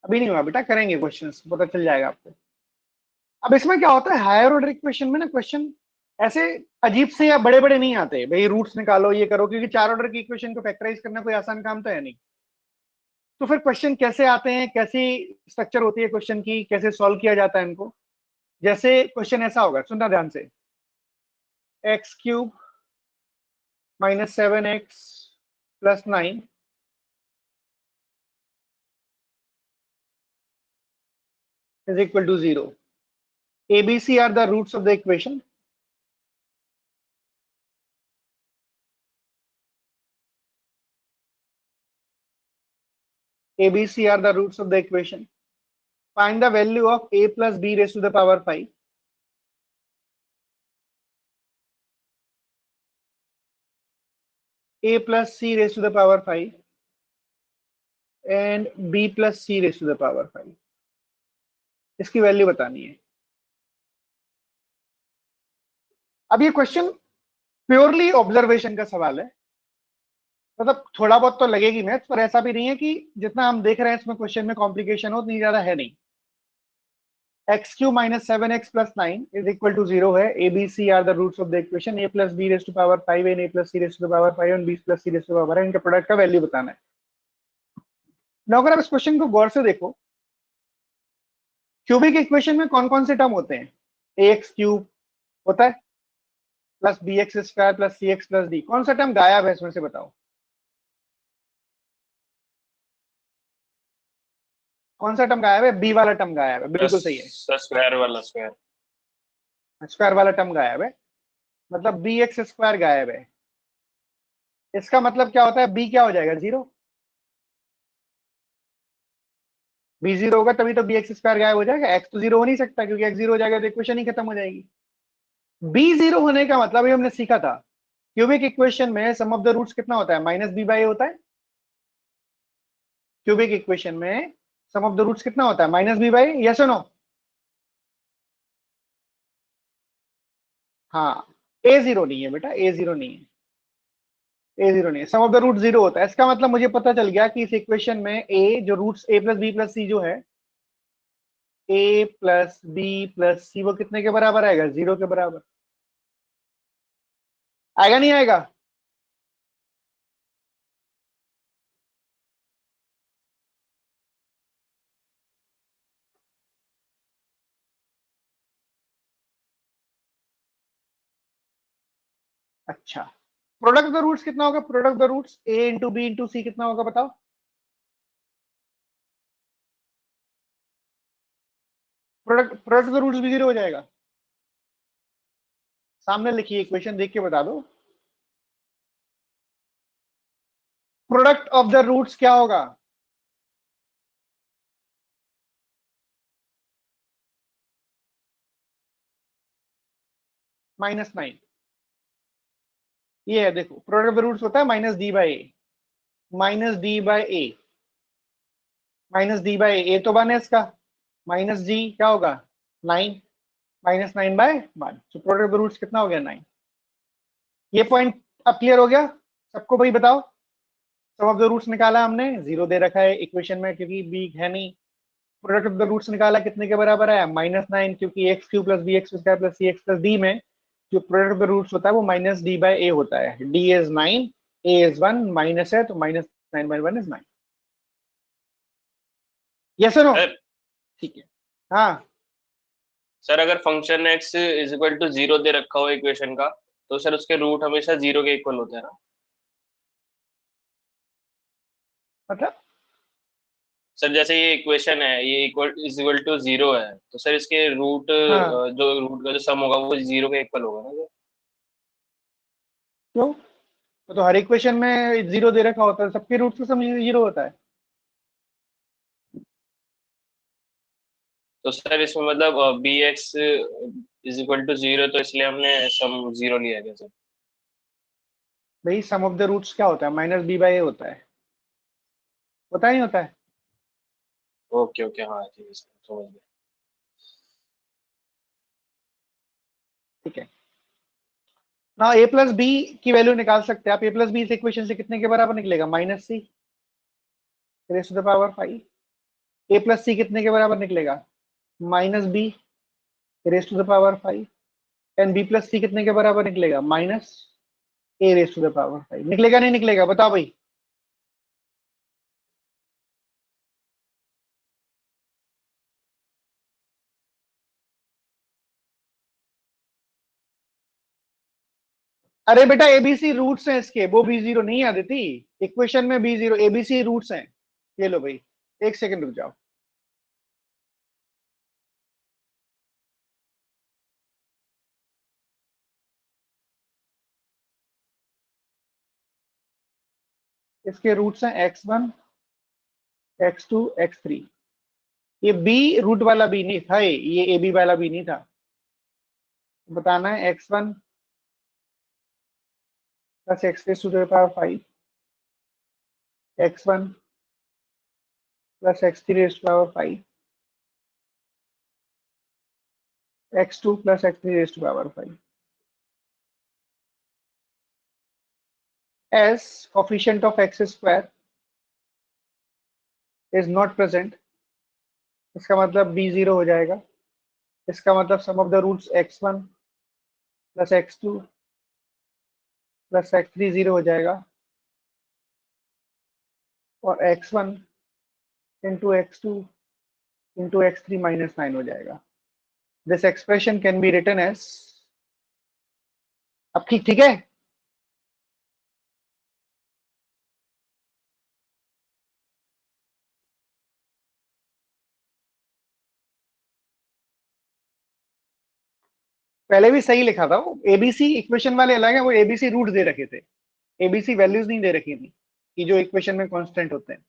अभी नहीं हुआ बेटा, करेंगे क्वेश्चंस, पता चल जाएगा आपको। अब इसमें क्या होता है, हायर ऑर्डर इक्वेशन में ना क्वेश्चन ऐसे अजीब से या बड़े बड़े नहीं आते, भाई रूट्स निकालो ये करो, क्योंकि चार ऑर्डर की इक्वेशन को फैक्टराइज करना कोई आसान काम तो है नहीं। तो फिर क्वेश्चन कैसे आते हैं, कैसी स्ट्रक्चर होती है क्वेश्चन की, कैसे सॉल्व किया जाता है इनको। जैसे क्वेश्चन ऐसा होगा, सुनना ध्यान से, x³ - 7x + 9 = 0. ABC are the roots of the equation. ABC are the roots of the equation. Find the value of a plus b raised to the power 5. A plus c raised to the power 5 and b plus c raised to the power 5. इसकी value बतानी है। अब ये question purely observation का सवाल है, मतलब थोड़ा बहुत तो लगेगी मैथ्स, पर ऐसा भी नहीं है कि जितना हम देख रहे हैं इसमें क्वेश्चन में कॉम्प्लिकेशन हो, इतनी ज्यादा है नहीं। x³ - 7x + 9 = 0 है। ABC are the roots of the equation, a plus b raised to power 5 and a plus c raised to the power 5 and b plus c raised to the power 5, इनके product का value बताना है। ना अगर आप इस question को गौर से देखो, क्यूबिक इक्वेशन में कौन कौन से टर्म होते हैं, ax³ होता है plus bx² plus cx plus d, कौन सा टर्म गायब है इसमें से बताओ, कौन सा टर्म गायब है, b वाला टर्म गायब है, बिल्कुल सही है, स्क्वायर वाला, स्क्वायर वाला टर्म गायब है, मतलब bx² गायब है। इसका मतलब क्या होता है, b क्या हो जाएगा, 0। b 0 होगा तभी तो bx² गायब हो जाएगा, x तो 0 हो नहीं सकता, क्योंकि x 0 हो जाएगा तो इक्वेशन ही खत्म हो जाएगी। b 0 होने का मतलब ये हमने सीखा था, क्यूबिक इक्वेशन में सम ऑफ द रूट्स कितना होता है, -b/a होता है। क्यूबिक इक्वेशन में सम ऑफ द रूट्स कितना होता है, -b/a, यस और नो। हाँ, a 0 नहीं है बेटा, a 0 नहीं है, a 0 नहीं है, सम ऑफ द रूट 0 होता है। इसका मतलब मुझे पता चल गया कि इस इक्वेशन में a जो रूट्स a + b + c जो है, a + b + c वो कितने के बराबर आएगा, 0 के बराबर आएगा, नहीं आएगा। अच्छा, प्रोडक्ट ऑफ द रूट्स कितना होगा, product of the roots a × b × c कितना होगा बताओ। प्रोडक्ट ऑफ द रूट्स भी 0 हो जाएगा। सामने लिखिए इक्वेशन, देख के बता दो। प्रोडक्ट ऑफ द रूट्स क्या होगा, -9। ये है, देखो प्रोडक्ट ऑफ द रूट्स होता है -d/a, -d/a, -d/a तो 1 है इसका, -d क्या होगा 9, -9/1, तो प्रोडक्ट ऑफ द रूट्स कितना हो गया 9। ये पॉइंट अब क्लियर हो गया सबको, भाई बताओ। सम ऑफ द रूट्स निकाला हमने, 0 दे रखा है इक्वेशन में क्योंकि b है नहीं। प्रोडक्ट ऑफ द रूट्स निकाला, कितने के बराबर है, -9, क्योंकि x³ + bx² + cx + d में जो प्रोडक्ट ऑफ द रूट्स होता है वो -d/a होता है। d is 9, a is 1, minus है तो -9/1 is 9। यस और नो, ठीक है। हाँ सर अगर फंक्शन x = 0 दे रखा हो इक्वेशन का, तो सर उसके रूट हमेशा 0 के इक्वल होते हैं ना। मतलब सर जैसे ये इक्वेशन है, ये इक्वल टू 0 है, तो सर इसके रूट, हाँ, जो रूट का जो सम होगा वो 0 के इक्वल होगा ना। क्यों, तो हर इक्वेशन में 0 दे रखा होता है, सबके रूट से सम 0 होता है। तो सर इसमें मतलब bx = 0, तो इसलिए हमने सम 0 लिया गया सर। भाई सम ऑफ द रूट्स क्या होता है, -b/a होता है, होता नहीं होता है। ओके ओके, हाँ ठीक है सर, समझ गया। ठीक है ना, a + b की वैल्यू निकाल सकते हैं आप। a + b इस इक्वेशन से कितने के बराबर निकलेगा, -c raised to the power 5। A plus C कितने के बराबर निकलेगा? Minus B raise to the power 5, and B plus C कितने के बराबर निकलेगा? Minus A raise to the power 5। निकलेगा नहीं निकलेगा? बताओ भाई। अरे बेटा एबीसी रूट्स हैं इसके, वो बी जीरो नहीं आ देती इक्वेशन में, बी जीरो एबीसी रूट्स हैं। ये लो भाई, एक सेकंड रुक जाओ। इसके रूट्स हैं x1 x2 x3। ये बी रूट वाला बी नहीं था, ये ए बी वाला बी नहीं था। बताना है x1 plus x raise to the power 5, x1 plus x3 raise to power 5, x2 plus x3 raise to power 5। as coefficient of x square is not present, इसका मतलब b जीरो हो जाएगा। इसका मतलब sum of the roots x1 plus x2 plus x3 zero हो जाएगा, और x1 into x2 into x3 minus 9 हो जाएगा। This expression can be written as, अब ठीक ठीक है? पहले भी सही लिखा था वो, एबीसी इक्वेशन वाले अलग है, वो एबीसी रूट दे रखे थे, एबीसी वैल्यूज नहीं दे रखी थी कि जो इक्वेशन में कांस्टेंट होते हैं।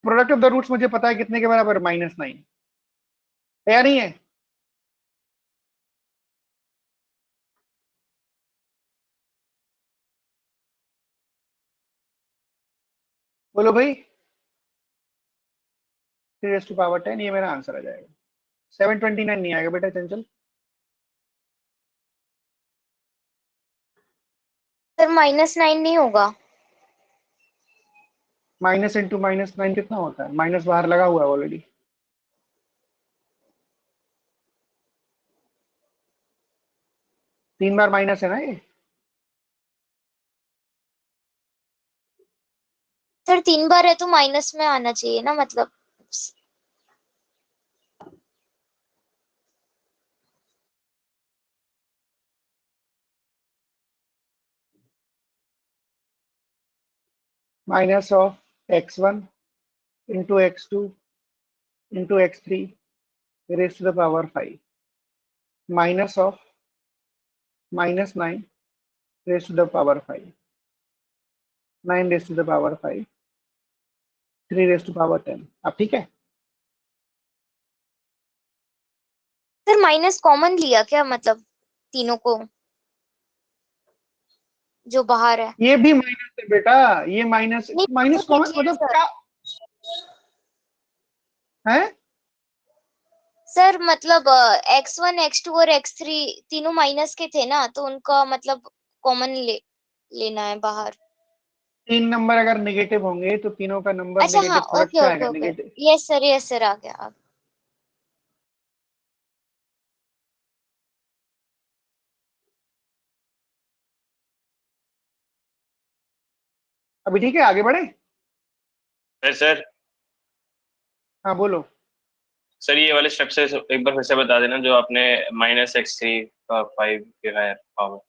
प्रोडक्ट ऑफ द रूट्स मुझे पता है कितने के बराबर? -9 है या नहीं है? बोलो भाई। 3 to the power 10, ये मेरा आंसर आ जाएगा। 729 नहीं आएगा बेटा चंचल। सर -9 नहीं होगा? माइनस इंटू -9 कितना होता है? माइनस बाहर लगा हुआ है ऑलरेडी। तीन बार माइनस है ना ये। सर 3 बार है तो माइनस में आना चाहिए ना, मतलब। Minus of x1 into x2 into x3 raise to the power 5 minus of -9 raise to the power 5, 9 raise to the power 5, 3 raise to power 10। अब ठीक है? सर माइनस कॉमन लिया क्या, मतलब तीनों को जो बाहर है? ये भी माइनस है बेटा, ये माइनस नहीं माइनस तो कॉमन देखिए मतलब सर, क्या है? सर मतलब x1 x2 और x3 तीनों माइनस के थे ना, तो उनका मतलब कॉमन लेना है बाहर। 3 नंबर अगर नेगेटिव होंगे तो तीनों का नंबर अच्छा हाँ, नेगेटिव प्रोडक्ट ओके क्या ओके आएगा? Okay, negative. यस सर आ गया। अभी ठीक है, आगे बढ़े? सर हाँ बोलो। सर ये वाले स्टेप से एक बार फिर से बता देना, जो आपने -x3 का 5 के हायर पावर।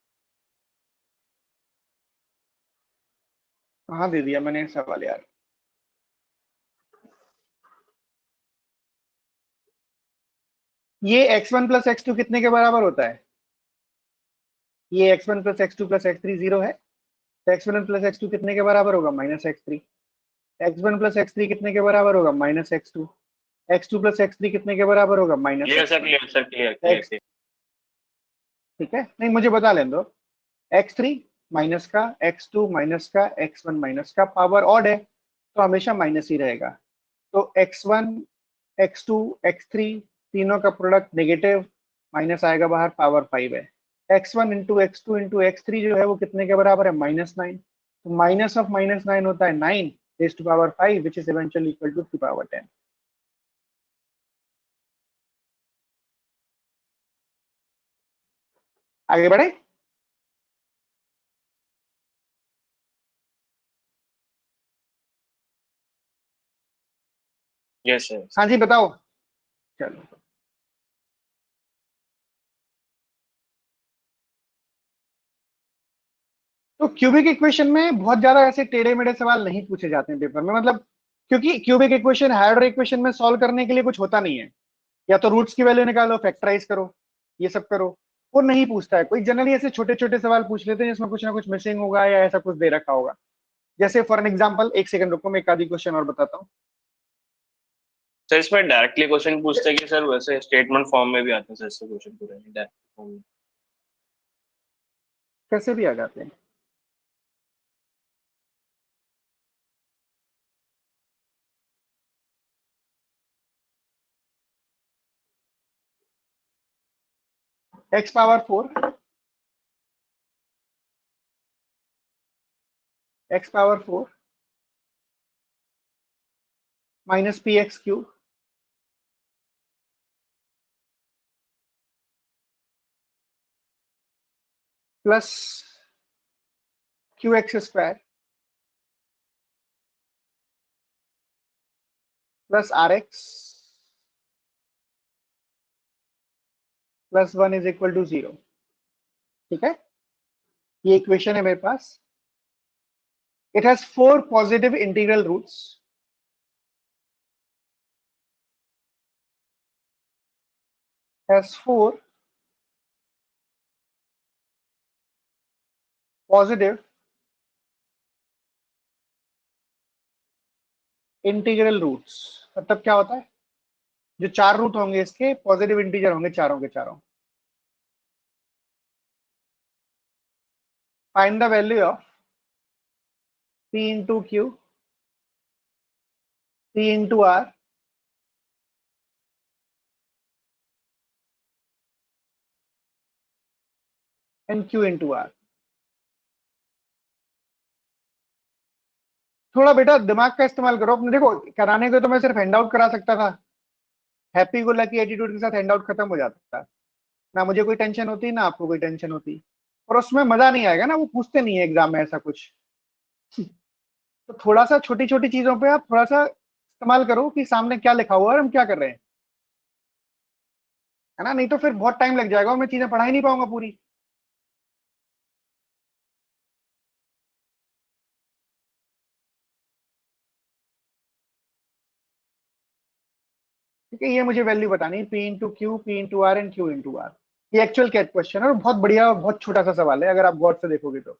कहाँ दे दिया मैंने सवाल यार? ये x1 प्लस x2 कितने के बराबर होता है? ये x1 plus x2 plus x3 zero है, तो x1 प्लस x2 कितने के बराबर होगा? -x3। x1 प्लस x3 कितने के बराबर होगा? -x2। x2 प्लस x3 कितने के बराबर होगा? Clear sir, -x1। Clear sir, clear clear x ठीक है, नहीं मुझे बता लेने दो। x3 माइनस का, x2 माइनस का, x1 माइनस का, पावर ऑड है तो हमेशा माइनस ही रहेगा। तो x1 x2 x3 तीनों का प्रोडक्ट नेगेटिव, माइनस आएगा बाहर, पावर 5 है। x1 into x2 into x3 जो है वो कितने के बराबर है, -9। तो माइनस ऑफ -9 होता है 9 raise to power 5 which is eventually equal to 3 power 10। आगे बढ़े। Yes sir. हाँ जी बताओ। चलो, तो क्यूबिक इक्वेशन में बहुत ज्यादा ऐसे टेढ़े मेढ़े सवाल नहीं पूछे जाते हैं पेपर में, मतलब क्योंकि cubic equation higher order equation में सॉल्व करने के लिए कुछ होता नहीं है। या तो रूट्स की वैल्यू निकालो, फैक्टराइज करो, ये सब करो, वो नहीं पूछता है कोई। जनरली ऐसे छोटे छोटे सवाल पूछ लेते हैं जिसमें कुछ ना कुछ मिसिंग होगा या ऐसा कुछ दे रखा होगा। जैसे फॉर एन एग्जाम्पल, एक सेकंड रुको, मैं एक आधी क्वेश्चन और बताता हूँ। सर इसमें डायरेक्टली क्वेश्चन पूछते हैं कि सर वैसे स्टेटमेंट फॉर्म में भी आते हैं सर इससे क्वेश्चन पूरे डायरेक्ट फॉर्म में? कैसे भी आ जाते हैं। x power 4, x power 4 minus P X cube plus Q X square plus R X plus 1 is equal to 0। ठीक है, ये इक्वेशन है मेरे पास। It has 4 positive integral roots. Has 4 positive integral roots. मतलब क्या होता है, जो 4 रूट होंगे इसके पॉजिटिव इंटीजर होंगे, चारों के चारों। Find the value of p into q, p into r, and q into r. थोड़ा बेटा दिमाग का इस्तेमाल करो अपने। देखो, कराने को तो मैं सिर्फ हैंड आउट करा सकता था, हैप्पी गो लकी एटीट्यूड के साथ हैंड आउट खत्म हो जाता। ना मुझे कोई टेंशन होती, ना आपको कोई टेंशन होती, और उसमें मजा नहीं आएगा ना, वो पूछते नहीं है एग्जाम में ऐसा कुछ। तो थोड़ा सा छोटी छोटी चीजों पे आप थोड़ा सा इस्तेमाल करो कि सामने क्या लिखा हुआ है और हम क्या कर रहे हैं, है ना। नहीं तो फिर बहुत टाइम लग जाएगा और मैं चीजें पढ़ा ही नहीं पाऊंगा पूरी। ठीक है, ये मुझे वैल्यू बतानी है, p into q, p into r and q into r. ये एक्चुअल कैट क्वेश्चन है और बहुत बढ़िया और बहुत छोटा सा सवाल है अगर आप गौर से देखोगे तो।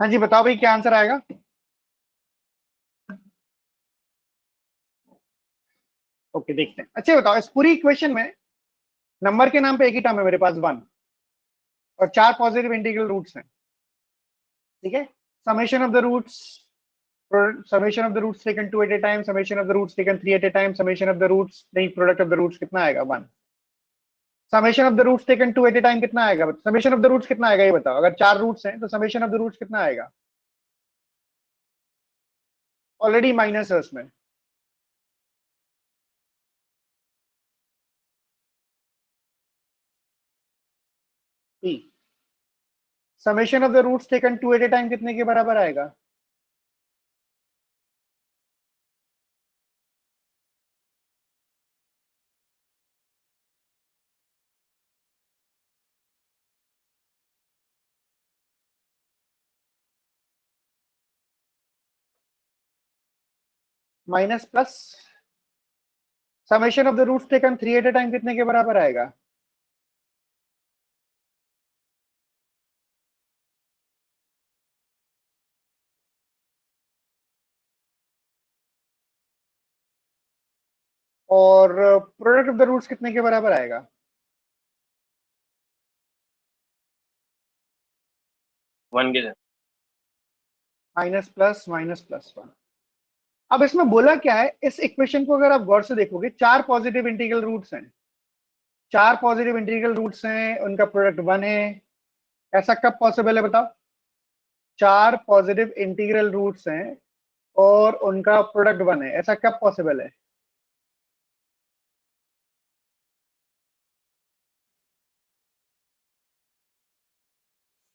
हाँ जी बताओ भाई क्या आंसर आएगा। ओके देखते हैं। अच्छा बताओ इस पूरी इक्वेशन में नंबर के नाम पे एक ही टर्म है मेरे पास 1, और 4 पॉजिटिव इंटीग्रल रूट्स हैं, ठीक है। Summation of the roots, summation of the roots taken 2 at a time, summation of the roots taken 3 at a time, summation of the roots नहीं, प्रोडक्ट ऑफ द रूट्स कितना आएगा 1। Summation of the roots taken 2 at a time कितना आएगा, summation of the roots कितना आएगा ये बताओ। अगर 4 रूट्स हैं तो समेशन ऑफ द रूट्स कितना आएगा। ऑलरेडी माइनस है उसमें। P summation of the roots taken 2 at a time कितने के बराबर आएगा। Minus plus summation of the roots taken 3 at a time कितने के बराबर आएगा। और प्रोडक्ट ऑफ द रूट्स कितने के बराबर आएगा। 1 के साथ। Minus plus minus plus 1। अब इसमें बोला क्या है, इस इक्वेशन को अगर आप गौर से देखोगे 4 पॉजिटिव इंटीग्रल रूट्स हैं, 4 पॉजिटिव इंटीग्रल रूट्स हैं, उनका प्रोडक्ट 1 है। ऐसा कब पॉसिबल है बताओ। 4 पॉजिटिव इंटीग्रल रूट्स हैं और उनका प्रोडक्ट 1 है, ऐसा कब पॉसिबल है।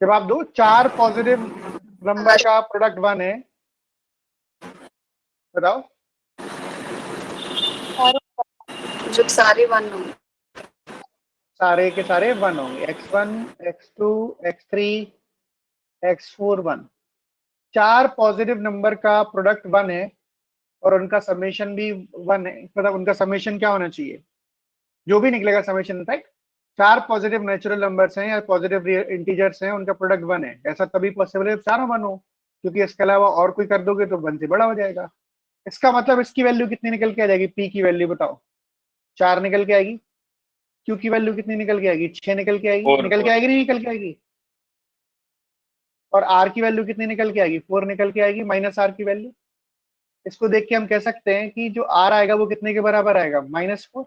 जवाब दो। 4 पॉजिटिव नंबर का प्रोडक्ट 1 है, बताओ। जब सारे 1 हो, सारे के सारे 1 होंगे। x1 x2 x3 x4 1। 4 positive number का प्रोडक्ट 1 है और उनका समेशन भी 1 है, मतलब उनका समेशन क्या होना चाहिए, जो भी निकलेगा summation, right. 4 positive natural numbers हैं या पॉजिटिव इंटीजर्स हैं, उनका प्रोडक्ट 1 है, ऐसा तभी पॉसिबल है जब चारों 1 हो, क्योंकि इसके अलावा और कोई कर दोगे तो 1 से बड़ा हो जाएगा। इसका मतलब इसकी वैल्यू कितनी निकल के आ जाएगी, पी की वैल्यू बताओ। 4 निकल के आएगी। क्यू की वैल्यू कितनी निकल के आएगी, 6 निकल के आएगी। 4 निकल के 4। आएगी नहीं निकल के आएगी। और आर की वैल्यू कितनी निकल के आएगी, 4 निकल के आएगी, माइनस आर की वैल्यू। इसको देख के हम कह सकते हैं कि जो आर आएगा वो कितने के बराबर आएगा, -4।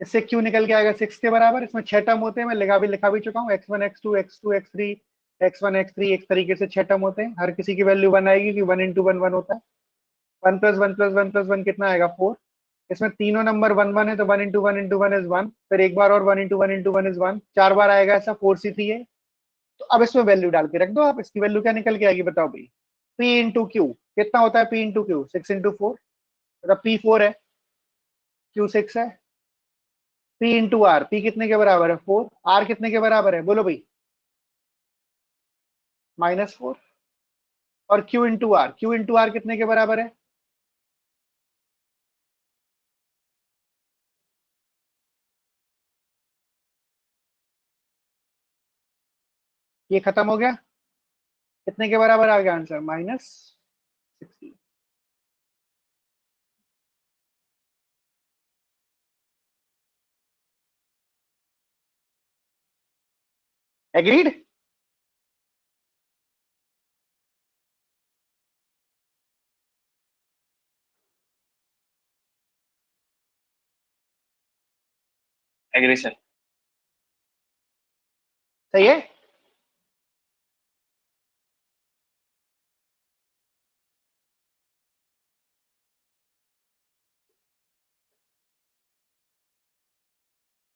इससे क्यू निकल के आएगा 6 के बराबर। इसमें 6 टर्म होते हैं, मैं लिखा भी चुका हूँ, x1 x2 x2 x3 x1 x3, एक तरीके से 6 टर्म होते हैं, हर किसी की वैल्यू 1 आएगी कि 1 इंटू 1 1 होता है। 1 प्लस 1 प्लस 1 प्लस 1 कितना आएगा, 4। इसमें तीनों नंबर 1 1 है तो 1 इंटू 1 इंटू 1 इज 1, फिर एक बार और 1 इंटू 1 इंटू 1 इज 1, 4 बार आएगा ऐसा, 4c3 है। तो अब इसमें वैल्यू डाल के रख दो आप, इसकी वैल्यू क्या निकल के आएगी बताओ भाई। p इंटू क्यू कितना होता है, p इंटू क्यू 6 इंटू 4, मतलब p 4 है, q 6 है। p इंटू आर, p कितने के बराबर है 4, r कितने के बराबर है बोलो भाई, -4। और q into r, q into r कितने के बराबर है, ये खत्म हो गया। कितने के बराबर आ गया आंसर, -60। एग्रीड। Agree sir. सही है।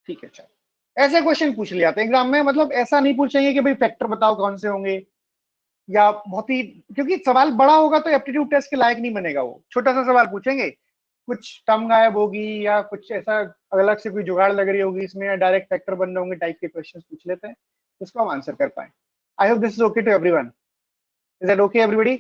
ठीक है चलो, ऐसे क्वेश्चन पूछ लिया था एग्जाम में, मतलब ऐसा नहीं पूछेंगे कि भाई फैक्टर बताओ कौन से होंगे, या बहुत ही, क्योंकि सवाल बड़ा होगा तो एप्टीट्यूड टेस्ट के लायक नहीं बनेगा। वो छोटा सा सवाल पूछेंगे, कुछ टर्म गायब होगी या कुछ ऐसा अलग से कोई जुगाड़ लग रही होगी इसमें, या डायरेक्ट फैक्टर बन रहे होंगे टाइप के क्वेश्चन पूछ लेते हैं, जिसको हम आंसर कर पाए। I hope this is okay to everyone. Is that okay everybody.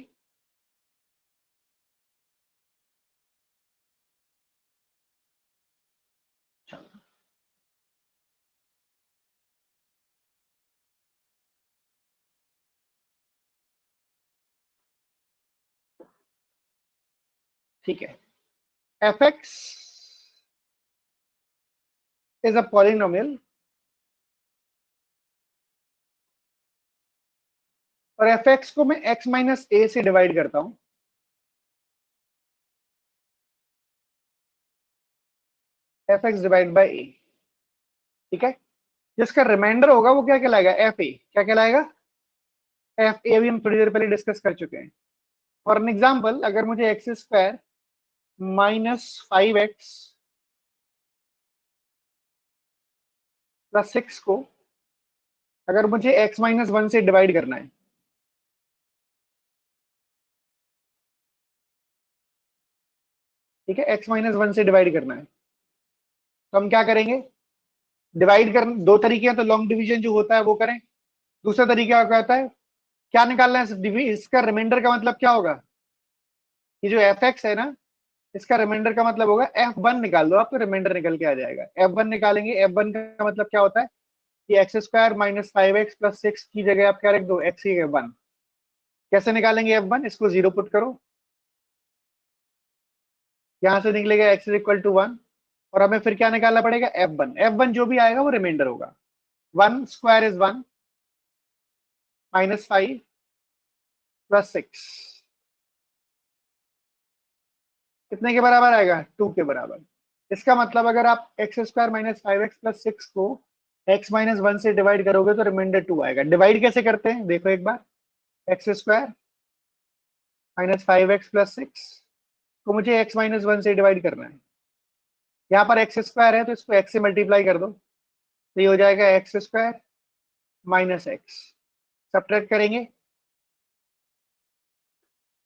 ठीक है, f x is a polynomial और एफ एक्स को मैं एक्स माइनस ए से डिवाइड करता हूं। F x divide by a, ठीक है। जिसका रिमाइंडर होगा वो क्या कहलाएगा, एफ ए। क्या कहलाएगा, एफ ए। अभी हम थोड़ी देर पहले डिस्कस कर चुके हैं। फॉर एन एग्जाम्पल, अगर मुझे x square minus 5x plus 6 को अगर मुझे x माइनस 1 से डिवाइड करना है, ठीक है, x माइनस 1 से डिवाइड करना है, तो हम क्या करेंगे, डिवाइड कर दो तरीके हैं, तो लॉन्ग डिवीजन जो होता है वो करें। दूसरा तरीका क्या होता है, क्या निकालना है, इसका रिमाइंडर का मतलब क्या होगा, ये जो एफ एक्स है ना, इसका रिमाइंडर का मतलब होगा f1 निकाल दो आप, तो रिमाइंडर निकल के आ जाएगा। f1 निकालेंगे, f1 का मतलब क्या होता है कि x square minus 5x plus 6 की जगह आप क्या रख दो, x की 1। कैसे निकालेंगे f1, इसको 0 पुट करो, यहां से निकलेगा x इज इक्वल टू 1, और हमें फिर क्या निकालना पड़ेगा, f1। f1 जो भी आएगा वो रिमाइंडर होगा। 1 स्क्वायर इज 1 माइनस 5 प्लस 6 कितने के बराबर आएगा, 2 के बराबर। इसका मतलब अगर आप x square minus 5x plus 6 को x माइनस 1 से डिवाइड करोगे तो रिमाइंडर 2 आएगा। डिवाइड कैसे करते हैं देखो एक बार, X square minus 5x plus 6 को मुझे x माइनस 1 से डिवाइड करना है। यहाँ पर एक्स स्क्वायर है तो इसको x से मल्टीप्लाई कर दो, तो ये हो जाएगा x square minus x. Subtract करेंगे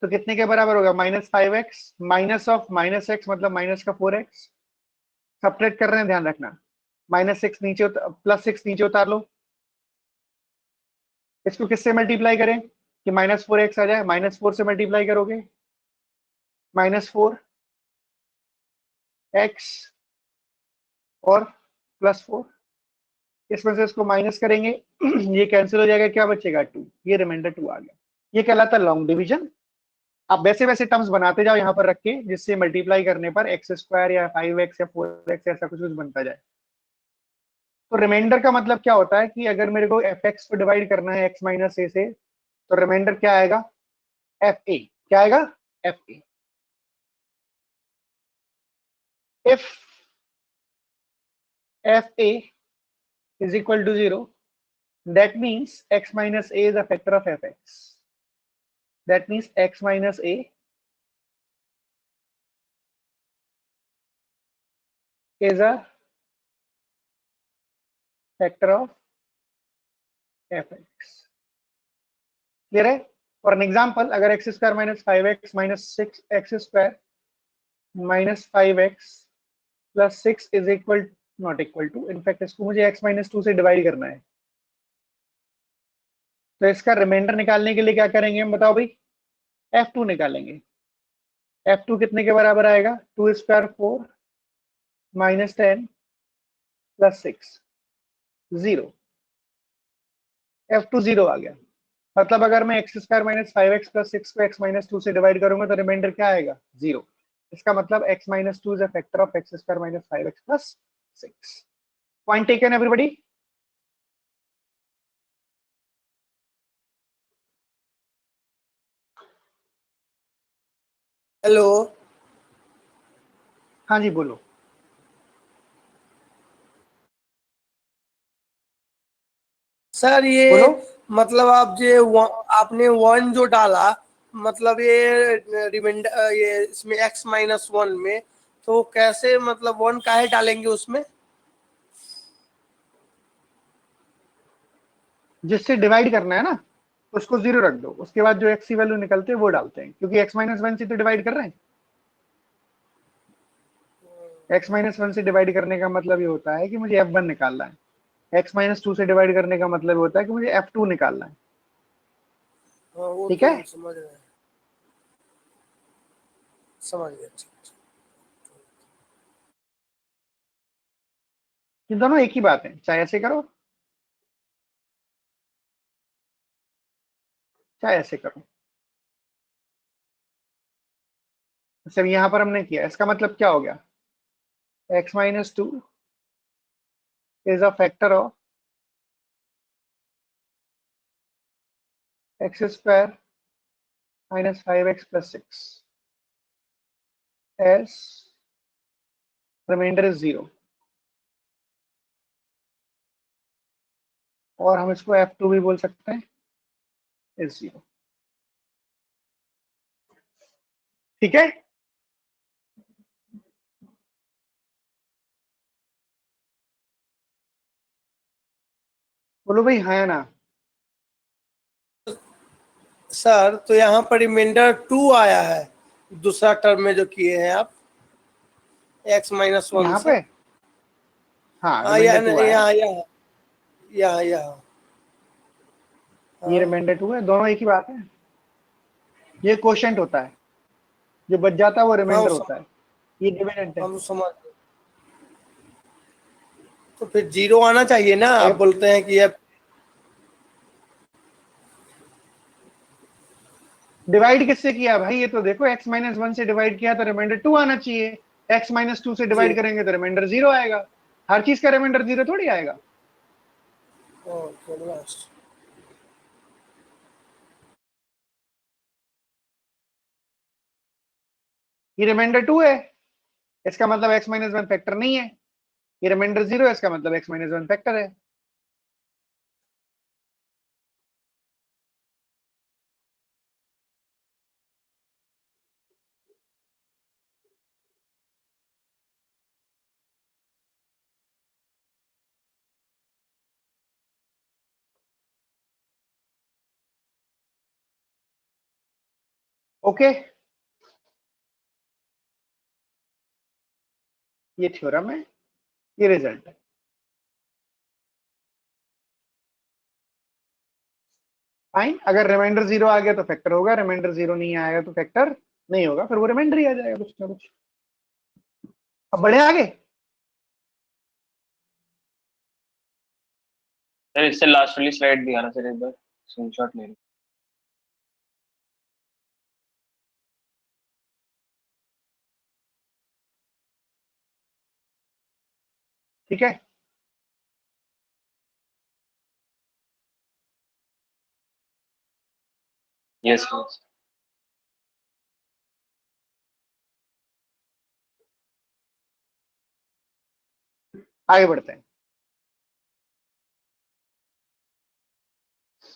तो कितने के बराबर होगा, minus 5x minus of minus x मतलब माइनस का 4x। सब्ट्रैक्ट कर रहे हैं, ध्यान रखना, माइनस 6 नीचे प्लस 6 नीचे उतार लो। इसको किससे मल्टीप्लाई करें कि माइनस 4x आ जाए, माइनस 4 से मल्टीप्लाई करोगे, माइनस 4x और प्लस 4, इसमें से इसको माइनस करेंगे ये कैंसिल हो जाएगा, क्या बचेगा 2, ये रिमाइंडर 2 आ गया। ये कहलाता है लॉन्ग डिवीजन। आप वैसे वैसे टर्म्स बनाते जाओ यहाँ पर रख के, जिससे मल्टीप्लाई करने पर एक्स स्क्वायर या 5x या 4x ऐसा कुछ बनता जाए। तो रिमाइंडर का मतलब क्या होता है कि अगर मेरे को एफ एक्स को डिवाइड करना है एक्स माइनस ए से, तो रिमाइंडर क्या आएगा, एफ ए। क्या आएगा, F A. If F A is equal to 0, that means x minus a is a factor of fx. That means x minus a is a factor of fx. Clear है। For an example, अगर x square minus 5x minus 6x square minus 5x plus 6 is equal not equal to, in fact इसको मुझे x minus 2 से divide करना है, तो इसका reminder निकालने के लिए क्या करेंगे हम, बताओ भाई, f2 निकालेंगे। f2 कितने के बराबर आएगा, 2 स्क्वायर 4 माइनस 10 प्लस 6 0, f2 0 आ गया। मतलब अगर मैं x square minus 5x plus 6 को x माइनस 2 से डिवाइड करूंगा तो रिमाइंडर क्या आएगा, 0। इसका मतलब x minus 2 is a factor of x square minus 5x plus 6। Point taken everybody. Hello हाँ जी बोलो। सर, ये बोलो। मतलब आपने वन जो डाला, मतलब ये रिमाइंडर, ये इसमें x माइनस 1 में, तो कैसे मतलब वन काहे डालेंगे उसमें? जिससे डिवाइड करना है ना, उसको 0 रख दो, उसके बाद जो x की वैल्यू निकलते हैं वो डालते हैं, क्योंकि x माइनस 1 से तो डिवाइड कर रहे हैं। x माइनस 1 से डिवाइड करने का मतलब ये होता है कि मुझे f1 निकालना है, x माइनस 2 से डिवाइड करने का मतलब होता है कि मुझे f2 निकालना है। हाँ, वो ठीक तो है, हम समझ रहे हैं, समझ गए। ये दोनों एक ही बात है, चाहे ऐसे करो चाहे ऐसे करो। सर यहां पर हमने किया, इसका मतलब क्या हो गया, x minus 2 is a factor of x square minus 5x plus 6 as remainder is 0, और हम इसको f2 भी बोल सकते हैं इज 0। ठीक है, बोलो भाई हाँ या ना। सर तो यहाँ पर रिमाइंडर 2 आया है दूसरा टर्म में जो किए हैं आप x माइनस 1 यहाँ से। पे हाँ हाँ रिमाइंडर 2 आया, यहाँ यहाँ यहाँ यहाँ ये रिमाइंडर 2 है, दोनों एक ही बात है। ये क्वोशिएंट होता है, जो बच जाता है वो रिमाइंडर होता है, ये डिविडेंड है। हम समझ गए। तो फिर 0 आना चाहिए ना, आप बोलते हैं कि ये डिवाइड किससे किया भाई, ये तो देखो x माइनस 1 से डिवाइड किया तो रिमाइंडर 2 आना चाहिए, x माइनस 2 से डिवाइड करेंगे तो रिमाइंडर 0 आएगा। हर चीज का रिमाइंडर 0 थोड़ी आएगा। ये रिमाइंडर 2 है, इसका मतलब x माइनस 1 फैक्टर नहीं है। ये रिमाइंडर 0 है, इसका मतलब x माइनस 1 फैक्टर है। ओके, ये थ्योरम है, ये रिजल्ट है। फाइन, अगर रिमाइंडर 0 आ गया तो फैक्टर होगा, रिमाइंडर 0 नहीं आएगा तो फैक्टर नहीं होगा, फिर वो रिमाइंडर ही आ जाएगा कुछ ना कुछ। अब बढ़े आगे। सर इससे लास्ट वाली स्लाइड दिखाना सर, एक बार स्क्रीनशॉट ले लो। ठीक है, यस यस। आगे बढ़ते हैं।